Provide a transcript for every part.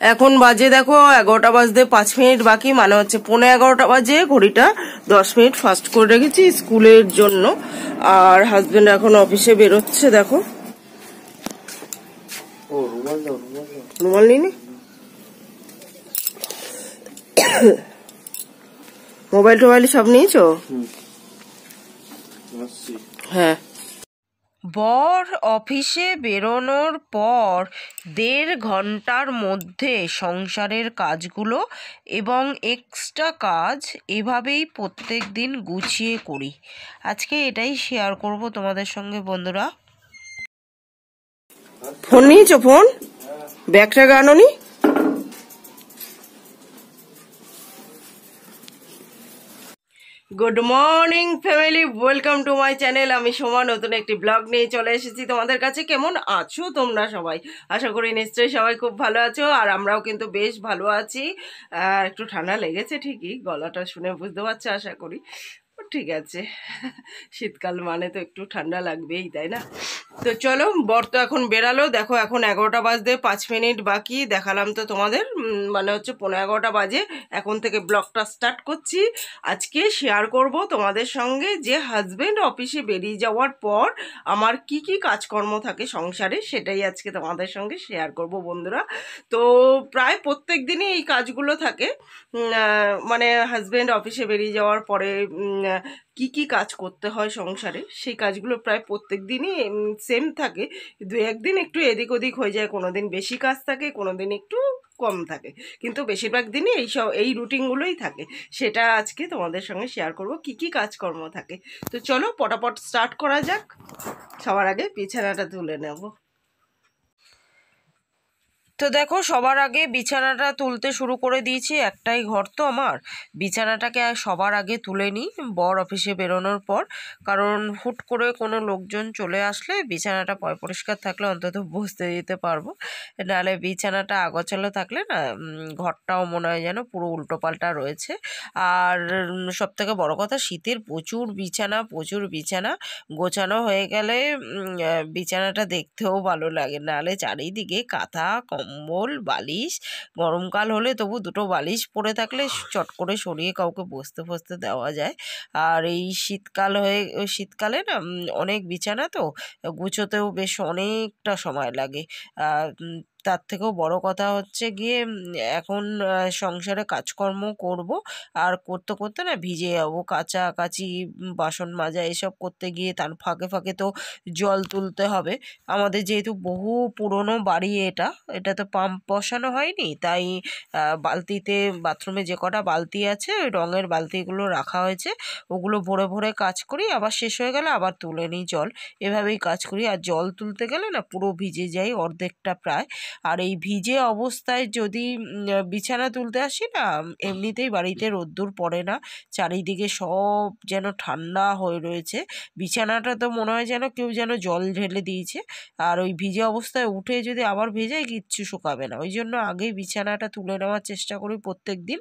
এখন বাজে দেখো 11টা বাজতে 5 মিনিট বাকি, মানে হচ্ছে 11:45 বাজে। ঘড়িটা 10 মিনিট ফাস্ট করে রেখেছি স্কুলের জন্য। আর হাজবেন্ড এখন অফিসে বেরোচ্ছে। দেখো রুমাল নিনি, মোবাইল টোবাইল সব নিয়েছো? হ্যাঁ। বর অফিসে বেরোনোর পর 1.5 ঘন্টার মধ্যে সংসারের কাজগুলো এবং এক্সট্রা কাজ এভাবেই প্রত্যেক দিন গুছিয়ে করি। আজকে এটাই শেয়ার করব তোমাদের সঙ্গে বন্ধুরা। ফোন নিয়েছো? ফোন ব্যাগটা আনোনি? Good morning family, welcome to my channel. আমি সোমা নতুন একটি ব্লগ নিয়ে চলে এসেছি তোমাদের কাছে। কেমন আছো তোমরা সবাই? আশা করি নিশ্চয়ই সবাই খুব ভালো আছো, আর আমরাও কিন্তু বেশ ভালো আছি। একটু ঠান্ডা লেগেছে ঠিকই, গলাটা শুনে বুঝতে পারছো আশা করি। ঠিক আছে, শীতকাল মানে তো একটু ঠান্ডা লাগবেই, তাই না? তো চলো, বর তো এখন বেরালো। দেখো এখন 11টা বাজতে 5 মিনিট বাকি। দেখালাম তো তোমাদের, মানে হচ্ছে 11:15 বাজে। এখন থেকে ব্লগটা স্টার্ট করছি। আজকে শেয়ার করব তোমাদের সঙ্গে যে হাজবেন্ড অফিসে বেরিয়ে যাওয়ার পর আমার কি কি কাজকর্ম থাকে সংসারে, সেটাই আজকে তোমাদের সঙ্গে শেয়ার করব বন্ধুরা। তো প্রায় প্রত্যেক দিনই এই কাজগুলো থাকে। মানে হাজবেন্ড অফিসে বেরিয়ে যাওয়ার পরে কি কি কাজ করতে হয় সংসারে, সেই কাজগুলো প্রায় প্রত্যেক দিনই সেম থাকে। দু একদিন একটু এদিক ওদিক হয়ে যায়, কোনো দিন বেশি কাজ থাকে, কোনো দিন একটু কম থাকে, কিন্তু বেশিরভাগ দিনই এই রুটিনগুলোই থাকে। সেটা আজকে তোমাদের সঙ্গে শেয়ার করব কি কি কাজকর্ম থাকে। তো চলো পটাপট স্টার্ট করা যাক। সবার আগে বিছানাটা তুলে নেব। তো দেখো সবার আগে বিছানাটা তুলতে শুরু করে দিয়েছি। একটাই ঘর তো আমার, বিছানাটাকে সবার আগে তুলে নিই বর অফিসে বেরোনোর পর। কারণ হুট করে কোনো লোকজন চলে আসলে বিছানাটা পরিষ্কার থাকলে অন্তত বসতে দিতে পারবো, নাহলে বিছানাটা আগোছালো থাকলে না ঘরটাও মনে হয় যেন পুরো উল্টোপাল্টা রয়েছে। আর সব থেকে বড় কথা, শীতের প্রচুর বিছানা গোছানো হয়ে গেলে বিছানাটা দেখতেও ভালো লাগে, নাহলে চারিদিকে কাঁথা কম্বল বালিশ। গরমকাল হলে তবু দুটো বালিশ পরে থাকলে চট করে সরিয়ে কাউকে বসতে দেওয়া যায়। আর এই শীতকালে না অনেক বিছানা তো গুছোতেও বেশ অনেকটা সময় লাগে। তার থেকেও বড় কথা হচ্ছে গিয়ে এখন সংসারে কাজকর্ম করব, আর করতে করতে না ভিজে যাবো। কাচাকাচি বাসন মাজা এসব করতে গিয়ে তার ফাঁকে ফাঁকে তো জল তুলতে হবে। আমাদের যেহেতু বহু পুরনো বাড়ি, এটা তো পাম্প বসানো হয়নি, তাই বালতিতে, বাথরুমে যে কটা বালতি আছে ওই রঙের বালতিগুলো রাখা হয়েছে, ওগুলো ভরে ভরে কাজ করি, আবার শেষ হয়ে গেলে আবার তুলে নিই জল। এভাবেই কাজ করি। আর জল তুলতে গেলে না পুরো ভিজে যাই অর্ধেকটা প্রায়। আর এই ভিজে অবস্থায় যদি বিছানা তুলতে আসি না, এমনিতেই বাড়িতে রোদ্দুর পড়ে না, চারিদিকে সব যেন ঠান্ডা হয়ে রয়েছে। বিছানাটা তো মনে হয় যেন কেউ যেন জল ঢেলে দিয়েছে। আর ওই ভিজে অবস্থায় উঠে যদি আবার ভেজায় কিচ্ছু শুকাবে না, ওই জন্য আগেই বিছানাটা তুলে নেওয়ার চেষ্টা করি প্রত্যেক দিন।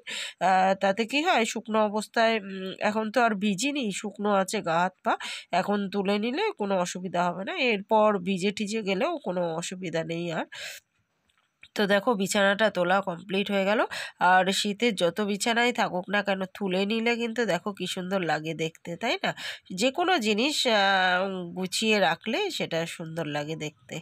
তাতে কি হয়, শুকনো অবস্থায় এখন তো আর ভিজিনি, শুকনো আছে গা হাত পা, এখন তুলে নিলে কোনো অসুবিধা হবে না, এরপর ভিজে টিজে গেলেও কোনো অসুবিধা নেই আর। তো দেখো বিছানাটা তোলা কমপ্লিট হয়ে গেল। আর শীতের যত বিছানাই থাকুক না কেন, তুলে নিলে কিন্তু দেখো কি সুন্দর লাগে দেখতে, তাই না? যে কোনো জিনিস গুছিয়ে রাখলে সেটা সুন্দর লাগে দেখতে,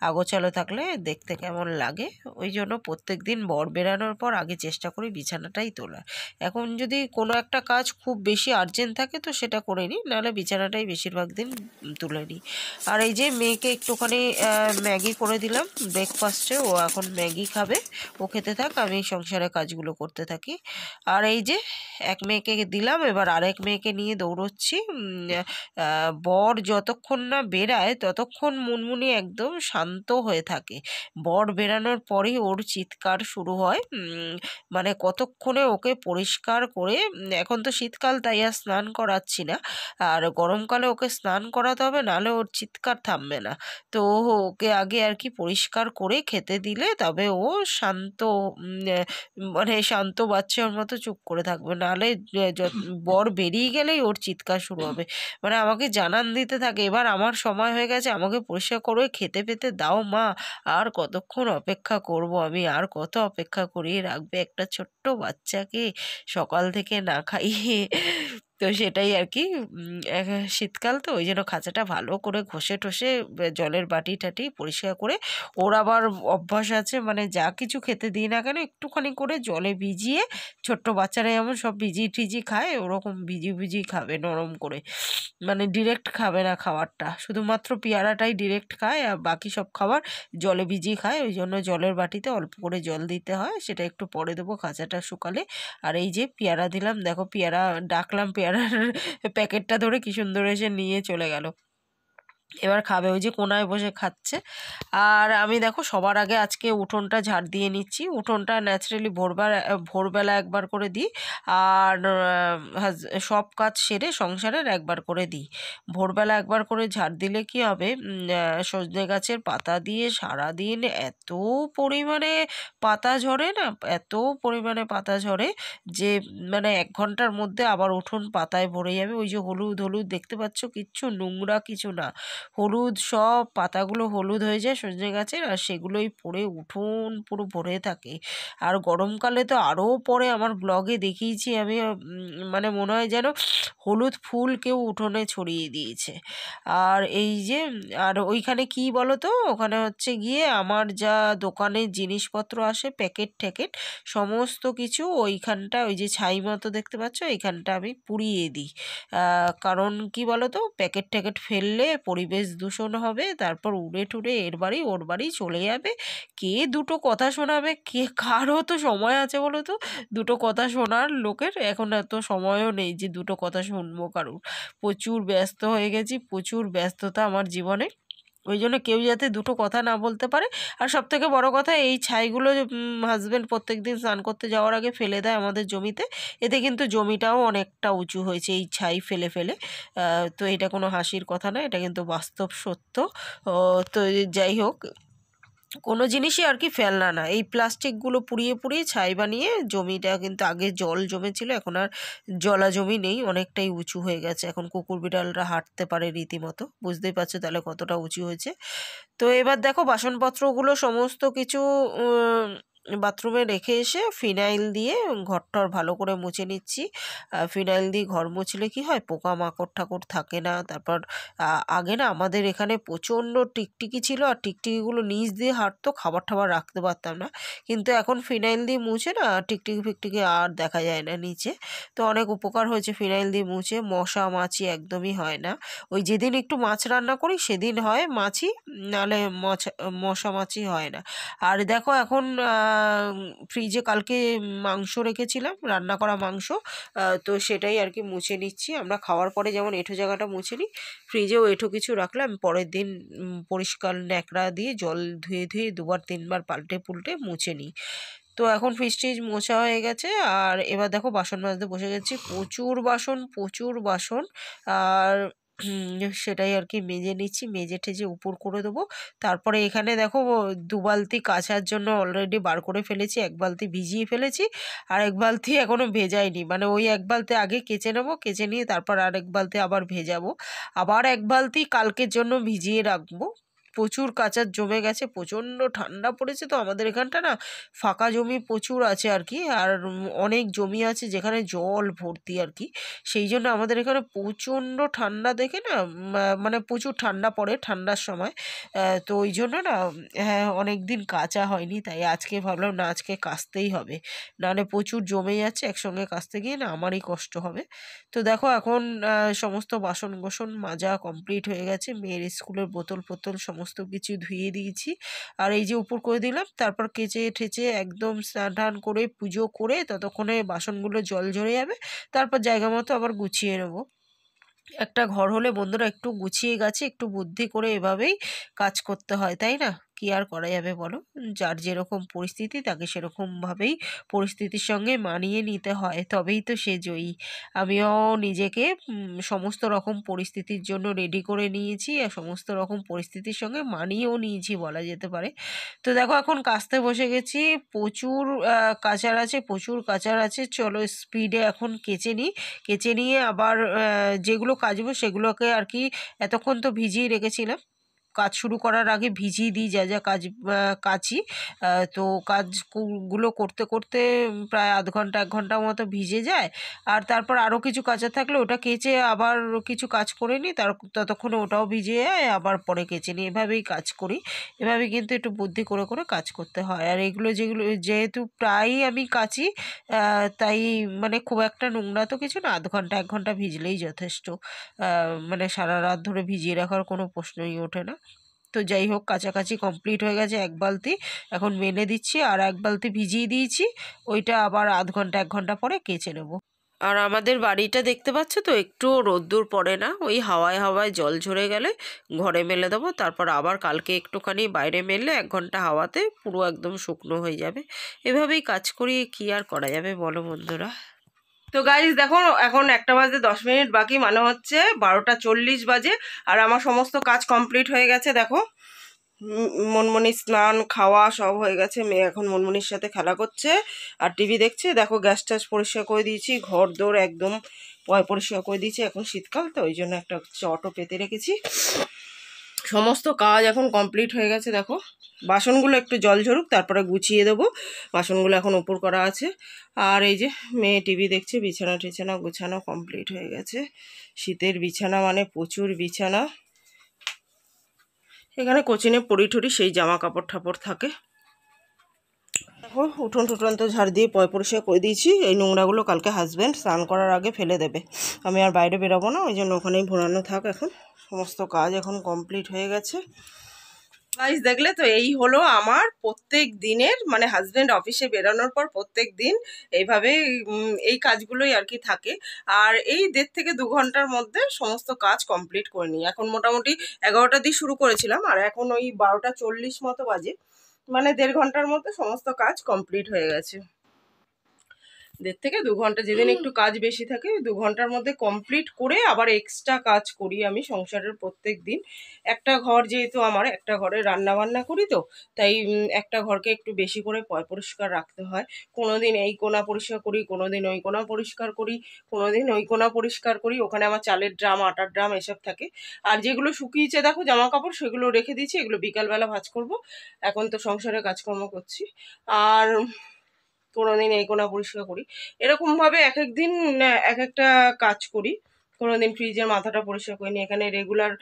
আগোছালো থাকলে দেখতে কেমন লাগে। ওই জন্য প্রত্যেক দিন বর বেরানোর পর আগে চেষ্টা করি বিছানাটাই তোলার। এখন যদি কোনো একটা কাজ খুব বেশি আর্জেন্ট থাকে তো সেটা করে নিই, নাহলে বিছানাটাই বেশিরভাগ দিন তুলে নিই। আর এই যে মেয়েকে একটুখানি ম্যাগি করে দিলাম ব্রেকফাস্টে, ও এখন ম্যাগি খাবে, ও খেতে থাক, আমি সংসারের কাজগুলো করতে থাকি। আর এই যে এক মেয়েকে দিলাম, এবার আরেক মেয়েকে নিয়ে দৌড়চ্ছি। বর যতক্ষণ না বেরায় ততক্ষণ মুনমুনি একদম শান্ত হয়ে থাকে। বর বেরানোর পরেই ওর চিৎকার শুরু হয়। মানে কতক্ষণে ওকে পরিষ্কার করে, এখন তো শীতকাল তাই আর স্নান করাচ্ছি না, আর গরমকালে ওকে স্নান করাতে হবে, নাহলে ওর চিৎকার থামবে না। তো ওকে আগে আর কি পরিষ্কার করে খেতে দিলে তবে তবে ও শান্ত, মানে শান্ত বাচ্চার মতো চুপ করে থাকবে, নাহলে বর বেরিয়ে গেলেই ওর চিৎকার শুরু হবে। মানে আমাকে জানান দিতে থাকে, এবার আমার সময় হয়ে গেছে, আমাকে পরিষ্কার করে খেতে পেতে দাও মা, আর কতক্ষণ অপেক্ষা করব আমি, আর কত অপেক্ষা করিয়ে রাখবে একটা ছোট্ট বাচ্চাকে সকাল থেকে না খাইয়ে। তো সেটাই আর কি, শীতকাল তো ওই জন্য খাঁচাটা ভালো করে ঘষে টষে জলের বাটি টাটি পরিষ্কার করে, ওর আবার অভ্যাস আছে, মানে যা কিছু খেতে দিই না কেন একটুখানি করে জলে ভিজিয়ে, ছোট্ট বাচ্চারা যেমন সব ভিজিয়ে টিজি খায় ওরকম ভিজিয়ে ভিজিয়ে খাবে নরম করে, মানে ডিরেক্ট খাবে না খাবারটা, শুধুমাত্র পেয়ারাটাই ডিরেক্ট খায়, আর বাকি সব খাবার জলে ভিজিয়ে খায়। ওই জন্য জলের বাটিতে অল্প করে জল দিতে হয়, সেটা একটু পরে দেবো খাঁচাটা শুকালে। আর এই যে পেয়ারা দিলাম, দেখো পেয়ারা ডাকলাম, পেয়ারার প্যাকেটটা ধরে কি সুন্দর এসে নিয়ে চলে গেল, এবার খাবে, ওই যে কোনায় বসে খাচ্ছে। আর আমি দেখো সবার আগে আজকে উঠোনটা ঝাড় দিয়ে নিচ্ছি, উঠোনটা ন্যাচারালি ভোরবেলা একবার করে দিই, আর সব কাজ সেরে সংসারের একবার করে দিই। ভোরবেলা একবার করে ঝাড় দিলে কি হবে, সজনে গাছের পাতা দিয়ে সারাদিন এত পরিমাণে পাতা ঝরে না, এত পরিমাণে পাতা ঝরে যে মানে 1 ঘন্টার মধ্যে আবার উঠোন পাতায় ভরে যাবে। ওই যে হলুদ হলুদ দেখতে পাচ্ছ, কিচ্ছু নোংরা কিছু না, হলুদ, সব পাতাগুলো হলুদ হয়ে যায় সজনে গাছের, আর সেগুলোই পড়ে উঠোন পুরো ভরে থাকে। আর গরমকালে তো আরও পরে, আমার ব্লগে দেখিয়েছি আমি, মানে মনে হয় যেন হলুদ ফুল কেউ উঠোনে ছড়িয়ে দিয়েছে। আর এই যে, আর ওইখানে কি বলো তো, ওখানে হচ্ছে গিয়ে আমার যা দোকানের জিনিসপত্র আসে প্যাকেট ট্যাকেট সমস্ত কিছু ওইখানটা, ওই যে ছাই মতো দেখতে পাচ্ছ এইখানটা আমি পুড়িয়ে দিই। কারণ কি বলো তো, প্যাকেট ট্যাকেট ফেললে পরিবেশ দূষণ হবে, তারপর উড়ে টুড়ে এর বাড়ি ওর বাড়ি চলে যাবে, কে দুটো কথা শোনাবে, কে কারও তো সময় আছে বলো তো দুটো কথা শোনার, লোকের এখন এত সময়ও নেই যে দুটো কথা শুনবো কারুর, প্রচুর ব্যস্ত হয়ে গেছি, প্রচুর ব্যস্ততা আমার জীবনে, ওই জন্য কেউ যাতে দুটো কথা না বলতে পারে। আর সব থেকে বড় কথা, এই ছাইগুলো হাজবেন্ড প্রত্যেক দিন স্নান করতে যাওয়ার আগে ফেলে দেয় আমাদের জমিতে, এতে কিন্তু জমিটাও অনেকটা উঁচু হয়েছে এই ছাই ফেলে ফেলে। তো এটা কোনো হাসির কথা না, এটা কিন্তু বাস্তব সত্য। তো যাই হোক, কোনো জিনিসই আর কি ফেলনা না, এই প্লাস্টিকগুলো পুড়িয়ে পুড়িয়ে ছাই বানিয়ে, জমিটা কিন্তু আগে জল জমেছিল, এখন আর জলা জমি নেই, অনেকটাই উঁচু হয়ে গেছে, এখন কুকুর বিড়ালরা হাঁটতে পারে রীতিমতো, বুঝতেই পারছো তাহলে কতটা উঁচু হয়েছে। তো এবার দেখো বাসনপত্রগুলো সমস্ত কিছু বাথরুমে রেখে এসে ফিনাইল দিয়ে ঘরটর ভালো করে মুছে নিচ্ছি। ফিনাইল দিয়ে ঘর মুছলে কি হয়, পোকামাকড় ঠাকুর থাকে না। তারপর আগে না আমাদের এখানে প্রচণ্ড টিকটিকি ছিল, আর টিকটিকিগুলো নিচ দিয়ে হাঁটতো, খাবার টাবার রাখতে পারতাম না, কিন্তু এখন ফিনাইল দিয়ে মুছে না টিকটিকি ফিকটিকি আর দেখা যায় না নিচে। তো অনেক উপকার হয়েছে ফিনাইল দিয়ে মুছে, মশা মাছি একদমই হয় না। ওই যেদিন একটু মাছ রান্না করি সেদিন হয় মাছি, নাহলে মশা মাছি হয় না। আর দেখো এখন ফ্রিজে কালকে মাংস রেখেছিলাম, রান্না করা মাংস, তো সেটাই আর কি মুছে নিচ্ছি। আমরা খাওয়ার পরে যেমন এঁঠো জায়গাটা মুছে নিই, ফ্রিজেও এঁঠো কিছু রাখলাম, পরের দিন পরিষ্কার ন্যাকড়া দিয়ে জল ধুয়ে ধুয়ে 2বার 3বার পাল্টে পুল্টে মুছে নিই। তো এখন ফ্রিজ টিজ মোছা হয়ে গেছে, আর এবার দেখো বাসন মাজতে বসে গেছি, প্রচুর বাসন প্রচুর বাসন। আর সেটাই আর কি মেজে নিচ্ছি, মেজে টেজে উপর করে দেবো। তারপরে এখানে দেখো 2 বালতি কাচার জন্য অলরেডি বার করে ফেলেছি, 1 বালতি ভিজিয়ে ফেলেছি, আর 1 বালতি এখনো ভেজাইনি, মানে ওই 1 বালতি আগে কেচে নেবো, কেচে নিয়ে তারপর আর 1 বালতি আবার ভেজাবো, আবার 1 বালতি কালকের জন্য ভিজিয়ে রাখবো। প্রচুর কাচার জমে গেছে, প্রচণ্ড ঠান্ডা পড়েছে তো আমাদের এখানটা না, ফাঁকা জমি প্রচুর আছে আর কি, আর অনেক জমি আছে যেখানে জল ভর্তি আর কি, সেই জন্য আমাদের এখানে প্রচণ্ড ঠান্ডা দেখে না, মানে প্রচুর ঠান্ডা পড়ে ঠান্ডার সময়। তো ওই জন্য না, হ্যাঁ অনেক দিন কাচা হয়নি, তাই আজকে ভাবলাম না আজকে কাচতেই হবে, নাহলে প্রচুর জমে যাচ্ছে, একসঙ্গে কাচতে গিয়ে না আমারই কষ্ট হবে। তো দেখো এখন সমস্ত বাসন কোসন মাজা কমপ্লিট হয়ে গেছে, মেয়ের স্কুলের বোতল ফোতল সমস্ত কিছু ধুয়ে দিয়েছি, আর এই যে উপর করে দিলাম, তারপর কেচে ঠেচে একদম স্নান টান করে পুজো করে ততক্ষণে বাসনগুলো জল ঝরে যাবে, তারপর জায়গা মতো আবার গুছিয়ে নেবো। একটা ঘর হলে বন্ধুরা একটু গুছিয়ে গেছে, একটু বুদ্ধি করে এভাবেই কাজ করতে হয়, তাই না? কি আর করা যাবে বলো, যার যেরকম পরিস্থিতি তাকে সেরকমভাবেই পরিস্থিতির সঙ্গে মানিয়ে নিতে হয়, তবেই তো সে জয়ী। আমিও নিজেকে সমস্ত রকম পরিস্থিতির জন্য রেডি করে নিয়েছি, আর সমস্ত রকম পরিস্থিতির সঙ্গে মানিয়েও নিয়েছি বলা যেতে পারে। তো দেখো এখন কাচতে বসে গেছি, প্রচুর কাচার আছে, প্রচুর কাচার আছে। চলো স্পিডে এখন কেচে নিই, কেচে নিয়ে আবার যেগুলো কাচবো সেগুলোকে আর কি এতক্ষণ তো ভিজিয়ে রেখেছিলাম, কাজ শুরু করার আগে ভিজিয়ে দিই যা যা কাচি। তো কাজগুলো করতে করতে প্রায় আধ ঘন্টা 1 ঘন্টা মতো ভিজে যায়। আর তারপর আরও কিছু কাচা থাকলে ওটা কেচে আবার কিছু কাজ করে নিই, ততক্ষণে ওটাও ভিজে যায়, আবার পরে কেচে নিই, এভাবেই কাজ করি। এভাবেই কিন্তু একটু বুদ্ধি করে করে কাজ করতে হয়। আর এগুলো যেহেতু প্রায়ই আমি কাচি, তাই মানে খুব একটা নোংরা তো কিছু না, আধ ঘন্টা 1 ঘন্টা ভিজলেই যথেষ্ট। মানে সারা রাত ধরে ভিজিয়ে রাখার কোনো প্রশ্নই ওঠে না। তো যাই হোক, কাছাকাছি কমপ্লিট হয়ে গেছে 1 বালতি। এখন মেলে দিচ্ছি, আর 1 বালতি ভিজিয়ে দিয়েছি, ওইটা আবার আধ ঘন্টা 1 ঘন্টা পরে কেচে নেব। আর আমাদের বাড়িটা দেখতে পাচ্ছ তো, একটুও রোদ্দুর পড়ে না, ওই হাওয়ায় হাওয়ায় জল ঝরে গেলে ঘরে মেলে দেবো, তারপর আবার কালকে একটুখানি বাইরে মেললে 1 ঘন্টা হাওয়াতে পুরো একদম শুকনো হয়ে যাবে। এভাবেই কাজ করি, কি আর করা যাবে বলো বন্ধুরা। তো গাইজ দেখো, এখন 1 বাজতে 10 মিনিট বাকি, মানে হচ্ছে 12টা 40 বাজে, আর আমার সমস্ত কাজ কমপ্লিট হয়ে গেছে। দেখো মনমনি স্নান খাওয়া সব হয়ে গেছে, মেয়ে এখন মনমনির সাথে খেলা করছে আর টিভি দেখছে। দেখো গ্যাস ট্যাস পরিষ্কার করে দিয়েছি, ঘর দোর একদম পরিষ্কার করে দিয়েছি, এখন শীতকাল তো ওই জন্য একটা চটও পেতে রেখেছি। সমস্ত কাজ এখন কমপ্লিট হয়ে গেছে। দেখো বাসনগুলো একটু জল ঝরুক, তারপরে গুছিয়ে দেবো, বাসনগুলো এখন উপর করা আছে। আর এই যে মেয়ে টিভি দেখছে, বিছানা টিছানা গুছানো কমপ্লিট হয়ে গেছে। শীতের বিছানা মানে প্রচুর বিছানা, এখানে কোচিনে পরি টরি সেই জামা কাপড় ঠাপড় থাকে। এখন উঠোন টুটন তো ঝাড় দিয়ে পরিষ্কার করে দিয়েছি, এই নোংরাগুলো কালকে হাজব্যান্ড স্নান করার আগে ফেলে দেবে, আমি আর বাইরে বেরোবো না, ওই জন্য ওখানেই ভরানো থাক। এখন সমস্ত কাজ এখন কমপ্লিট হয়ে গেছে। গাইস দেখলে তো, এই হলো আমার প্রত্যেক দিনের, মানে হাজব্যান্ড অফিসে বেরোনোর পর প্রত্যেক দিন এইভাবে এই কাজগুলোই আর কি থাকে। আর এই 1.5 থেকে 2 ঘন্টার মধ্যে সমস্ত কাজ কমপ্লিট করে নিই। এখন মোটামুটি 11টা দিয়ে শুরু করেছিলাম, আর এখন ওই 12টা 40 মতো বাজে, মানে 1.5 ঘন্টার মধ্যে সমস্ত কাজ কমপ্লিট হয়ে গেছে। 1.5 থেকে 2 ঘন্টা, যেদিন একটু কাজ বেশি থাকে 2 ঘন্টার মধ্যে কমপ্লিট করে আবার এক্সট্রা কাজ করি আমি সংসারের প্রত্যেক দিন। একটা ঘর যেহেতু আমার, একটা ঘরে রান্না বান্না করি, তো তাই একটা ঘরকে একটু বেশি করে পরিষ্কার রাখতে হয়। কোনোদিন এই কোণা পরিষ্কার করি, কোনোদিন ওই কোণা পরিষ্কার করি, কোনোদিন ওই কোণা পরিষ্কার করি, ওখানে আমার চালের ড্রাম আটার ড্রাম এসব থাকে। আর যেগুলো শুকিয়েছে দেখো জামা কাপড়, সেগুলো রেখে দিয়েছি, এগুলো বিকালবেলা ভাঁজ করব, এখন তো সংসারে কাজকর্ম করছি। আর কোনোদিন এই কোণা পরিষ্কার করি, এরকমভাবে এক এক দিন এক একটা কাজ করি। কোনোদিন ফ্রিজের মাথাটা পরিষ্কার করি নি, এখানে রেগুলার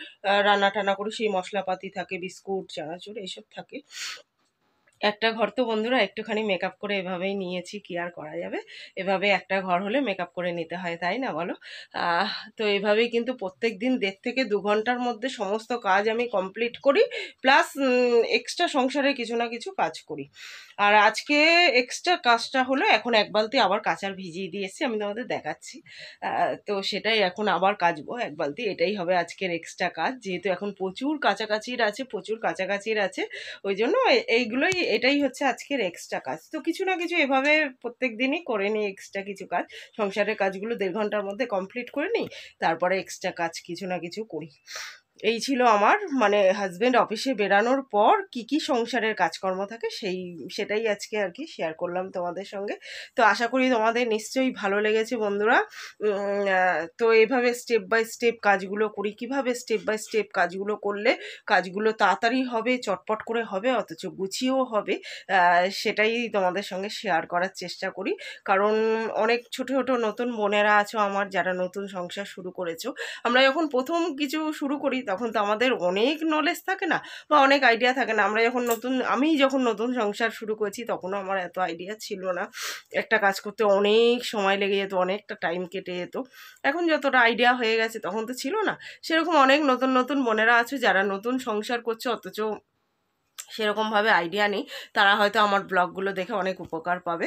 রান্না টান্না করি, সেই মশলাপাতি থাকে, বিস্কুট চানাচুর এইসব থাকে। একটা ঘর তো বন্ধুরা একটুখানি মেকআপ করে এভাবেই নিয়েছি, কি আর করা যাবে, এভাবে একটা ঘর হলে মেকআপ করে নিতে হয়, তাই না বলো। তো এভাবেই কিন্তু প্রত্যেক দিন 1.5 থেকে 2 ঘন্টার মধ্যে সমস্ত কাজ আমি কমপ্লিট করি, প্লাস এক্সট্রা সংসারে কিছু না কিছু কাজ করি। আর আজকে এক্সট্রা কাজটা হলো, এখন 1 বালতি আবার কাচার ভিজিয়ে দিয়ে এসেছি, আমি তোমাদের দেখাচ্ছি। তো সেটাই এখন আবার কাচবো 1 বালতি, এটাই হবে আজকের এক্সট্রা কাজ, যেহেতু এখন প্রচুর কাচাকাচির আছে, প্রচুর কাচাকাচির আছে, ওই জন্য এটাই হচ্ছে আজকের এক্সট্রা কাজ। তো কিছু না কিছু এভাবে প্রত্যেক দিনই করে নিই, এক্সট্রা কিছু কাজ, সংসারের কাজগুলো 1.5 ঘন্টার মধ্যে কমপ্লিট করে নিই, তারপরে এক্সট্রা কাজ কিছু না কিছু করি। এই ছিল আমার, মানে হাজব্যান্ড অফিসে বেরানোর পর কি কি সংসারের কাজকর্ম থাকে সেটাই আজকে আর কি শেয়ার করলাম তোমাদের সঙ্গে। তো আশা করি তোমাদের নিশ্চয়ই ভালো লেগেছে বন্ধুরা। তো এইভাবে স্টেপ বাই স্টেপ কাজগুলো করি, কিভাবে স্টেপ বাই স্টেপ কাজগুলো করলে কাজগুলো তাড়াতাড়ি হবে, চটপট করে হবে, অথচ গুছিয়েও হবে, সেটাই তোমাদের সঙ্গে শেয়ার করার চেষ্টা করি। কারণ অনেক ছোট ছোট নতুন বোনেরা আছো আমার, যারা নতুন সংসার শুরু করেছো। আমরা যখন প্রথম কিছু শুরু করি তখন তো আমাদের অনেক নলেজ থাকে না, বা অনেক আইডিয়া থাকে না। আমি যখন নতুন সংসার শুরু করেছি তখনও আমার এত আইডিয়া ছিল না, একটা কাজ করতে অনেক সময় লেগে যেত, অনেকটা টাইম কেটে যেত। এখন যতটা আইডিয়া হয়ে গেছে, তখন তো ছিল না। সেরকম অনেক নতুন নতুন বোনেরা আছে যারা নতুন সংসার করছে, অথচ সেরকমভাবে আইডিয়া নেই, তারা হয়তো আমার ব্লগগুলো দেখে অনেক উপকার পাবে।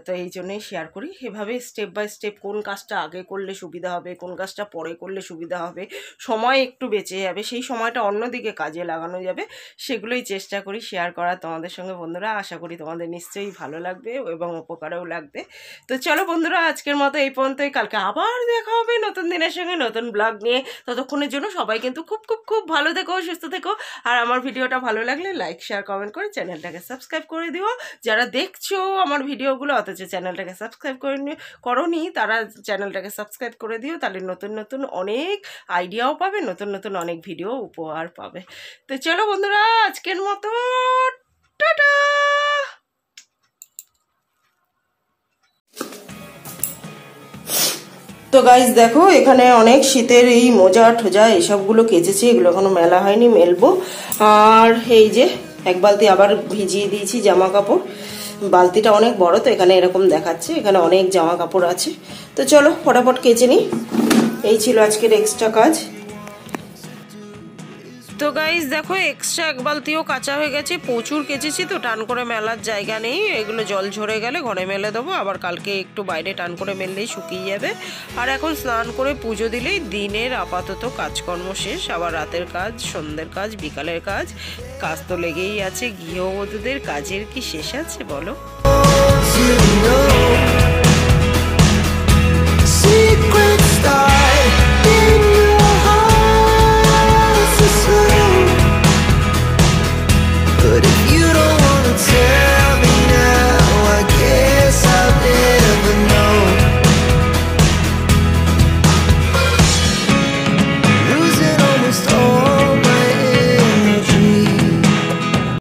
তো এই জন্যই শেয়ার করি। এভাবে স্টেপ বাই স্টেপ কোন কাজটা আগে করলে সুবিধা হবে, কোন কাজটা পরে করলে সুবিধা হবে, সময় একটু বেঁচে যাবে, সেই সময়টা অন্যদিকে কাজে লাগানো যাবে, সেগুলোই চেষ্টা করি শেয়ার করার তোমাদের সঙ্গে বন্ধুরা। আশা করি তোমাদের নিশ্চয়ই ভালো লাগবে এবং উপকারেও লাগবে। তো চলো বন্ধুরা, আজকের মতো এই পর্যন্তই। কালকে আবার দেখা হবে নতুন দিনের সঙ্গে নতুন ব্লগ নিয়ে। ততক্ষণের জন্য সবাই কিন্তু খুব খুব খুব ভালো থেকো, সুস্থ থেকো। আর আমার ভিডিওটা ভালো লাগলে লাইক শেয়ার কমেন্ট করে চ্যানেলটাকে সাবস্ক্রাইব করে দিও। যারা দেখছো আমার ভিডিওগুলো অথচ চ্যানেলটাকে সাবস্ক্রাইব করোনি, তারা চ্যানেলটাকে সাবস্ক্রাইব করে দিও। তাহলে নতুন নতুন অনেক আইডিয়াও পাবে, নতুন নতুন অনেক ভিডিও উপহার পাবে। তো চলো বন্ধুরা, আজকের মতো টাটা। তো গাইজ দেখো, এখানে অনেক শীতের এই মোজা ঠোজা এসবগুলো কেচেছি, এগুলো এখনো মেলা হয়নি, মেলবো। আর এই যে এক বালতি আবার ভিজিয়ে দিয়েছি জামা কাপড়। বালতিটা অনেক বড়, তো এখানে এরকম দেখাচ্ছে, এখানে অনেক জামা কাপড় আছে। তো চলো ফটাফট কেচে নিই। এই ছিল আজকের এক্সট্রা কাজ। তো গাইজ দেখো, এক্সট্রা এক বালতিও কাঁচা হয়ে গেছে, প্রচুর কেচেছি তো টান করে মেলার জায়গা নেই। এগুলো জল ঝরে গেলে ঘরে মেলে দেবো, আবার কালকে একটু বাইরে টান করে মেললেই শুকিয়ে যাবে। আর এখন স্নান করে পুজো দিলেই দিনের আপাতত কাজকর্ম শেষ। আবার রাতের কাজ, সন্ধ্যের কাজ, বিকালের কাজ, কাজ তো লেগেই আছে। গৃহবধূদের কাজের কি শেষ আছে বলো?